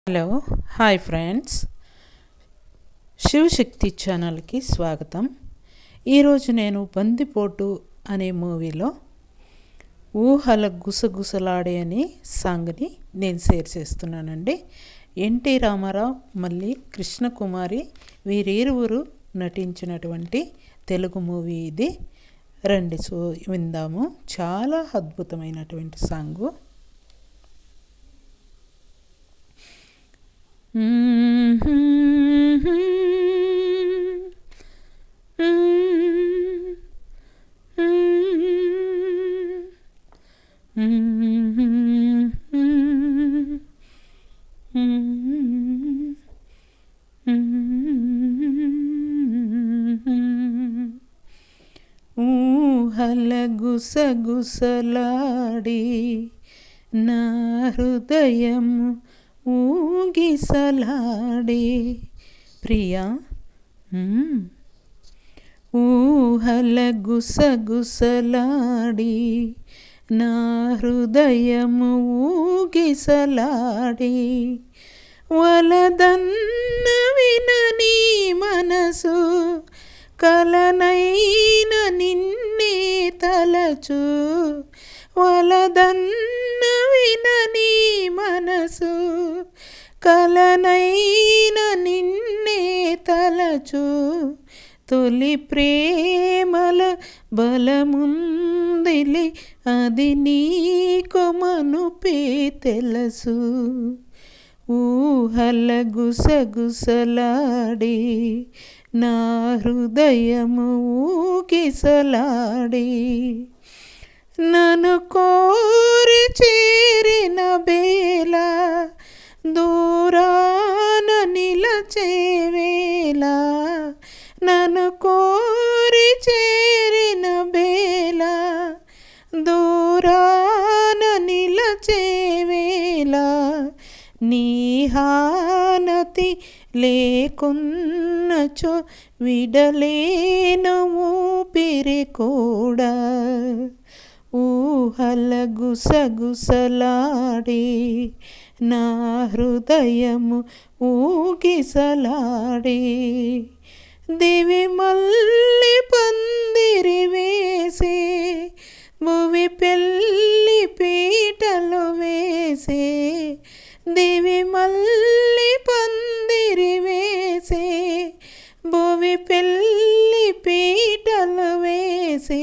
Hello hi friends, Shivashakti ఛానల్కి స్వాగతం. ఈరోజు నేను బందిపోటు అనే మూవీలో ఊహల గుసగుసలాడే అనే సాంగ్ని నేను షేర్ చేస్తున్నానండి. ఎన్టీ రామారావు మళ్ళీ కృష్ణకుమారి వీరిరువురు నటించినటువంటి తెలుగు మూవీ ఇది. రండి విందాము. చాలా అద్భుతమైనటువంటి సాంగు. ఊహల గుసగుసలాడి నా హృదయము ఊగిసలాడే ప్రియా, ఊహల గుసగుసలాడి నా హృదయము ఊగిసలాడి వలదన్న వినని మనసు కలనైన నిన్నే తలచు వలదన్న వినని మనసు కలనైన నిన్నే తలచు తొలి ప్రేమల బలముందిలి అది నీకు మనుపే తెలుసు ఊహల గుసగుసలాడి నా హృదయము ఊగిసలాడి నన్ను కోరి చేరిన బేళ దూరాన నిలచేవేళ నన్ను కోరి చేరిన బేళ దూరాన నిలచేవేళ నీ హానతి లేకున్నచో విడలేను ఊపిరి కూడా ఊహల గుసగుసలాడి నా హృదయము ఊగిసలాడి దివి మల్లి పందిరి వేసే భువి పెళ్ళి పీటలు వేసే దివి మల్లి పందిరి వేసే భువి పెళ్ళి పీటలు వేసే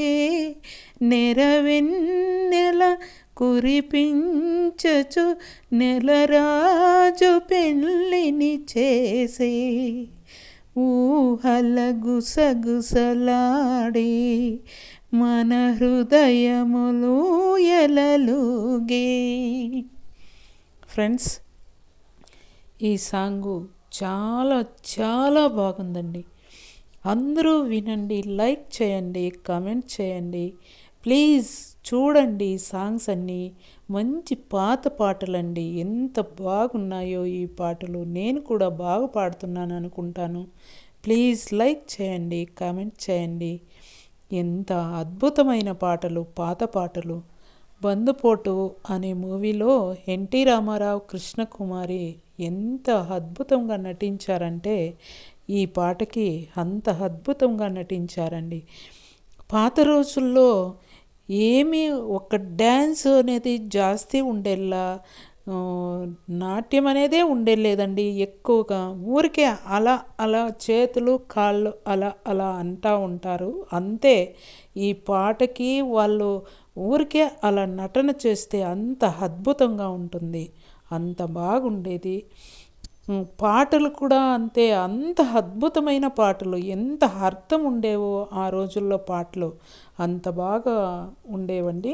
నెరవెన్నెల కురిపించచు నెలరాజు పెళ్ళిని చేసే ఊహల గుసగుసలాడి మన హృదయములు ఎలలుగే. ఫ్రెండ్స్, ఈ సాంగు చాలా చాలా బాగుందండి. అందరూ వినండి, లైక్ చేయండి, కామెంట్ చేయండి. ప్లీజ్ చూడండి. సాంగ్స్ అన్నీ మంచి పాత పాటలండి. ఎంత బాగున్నాయో ఈ పాటలు. నేను కూడా బాగా పాడుతున్నాను అనుకుంటాను. ప్లీజ్ లైక్ చేయండి, కామెంట్ చేయండి. ఎంత అద్భుతమైన పాటలు, పాత పాటలు. బందుపోటు అనే మూవీలో ఎన్టీ రామారావు కృష్ణకుమారి ఎంత అద్భుతంగా నటించారంటే ఈ పాటకి అంత అద్భుతంగా నటించారండి. పాత రోజుల్లో ఏమీ ఒక డ్యాన్స్ అనేది జాస్తి ఉండేలా, నాట్యం అనేదే ఉండేలేదండి. ఎక్కువగా ఊరికే అలా అలా చేతులు కాళ్ళు అలా అలా అంటూ ఉంటారు అంతే. ఈ పాటకి వాళ్ళు ఊరికే అలా నటన చేస్తే అంత అద్భుతంగా ఉంటుంది, అంత బాగుండేది. పాటలు కూడా అంతే, అంత అద్భుతమైన పాటలు. ఎంత అర్థం ఉండేవో ఆ రోజుల్లో పాటలు, అంత బాగా ఉండేవండి.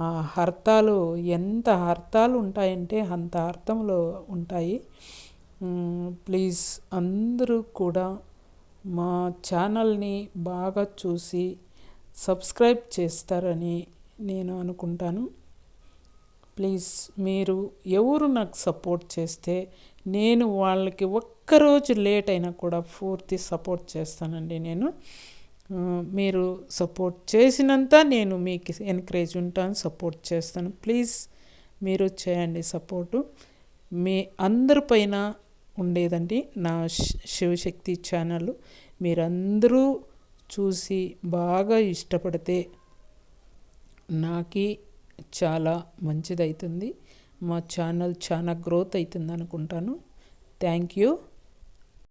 ఆ అర్థాలు ఎంత అర్థాలు ఉంటాయంటే అంత అర్థంలో ఉంటాయి. ప్లీజ్ అందరూ కూడా మా ఛానల్ని బాగా చూసి సబ్స్క్రైబ్ చేస్తారని నేను అనుకుంటాను. ప్లీజ్ మీరు ఎవరు నాకు సపోర్ట్ చేస్తే నేను వాళ్ళకి ఒక్కరోజు లేట్ అయినా కూడా పూర్తి సపోర్ట్ చేస్తానండి. నేను మీరు సపోర్ట్ చేసినంత నేను మీకు ఎంకరేజ్ ఉంటాను, సపోర్ట్ చేస్తాను. ప్లీజ్ మీరు చేయండి సపోర్టు. మీ అందరిపైన ఉండేదండి నా శివశక్తి ఛానల్. మీరందరూ చూసి బాగా ఇష్టపడితే నాకి చాలా మంచిదవుతుంది. మా ఛానల్ చాలా గ్రోత్ అవుతుంది అనుకుంటాను. Thank you.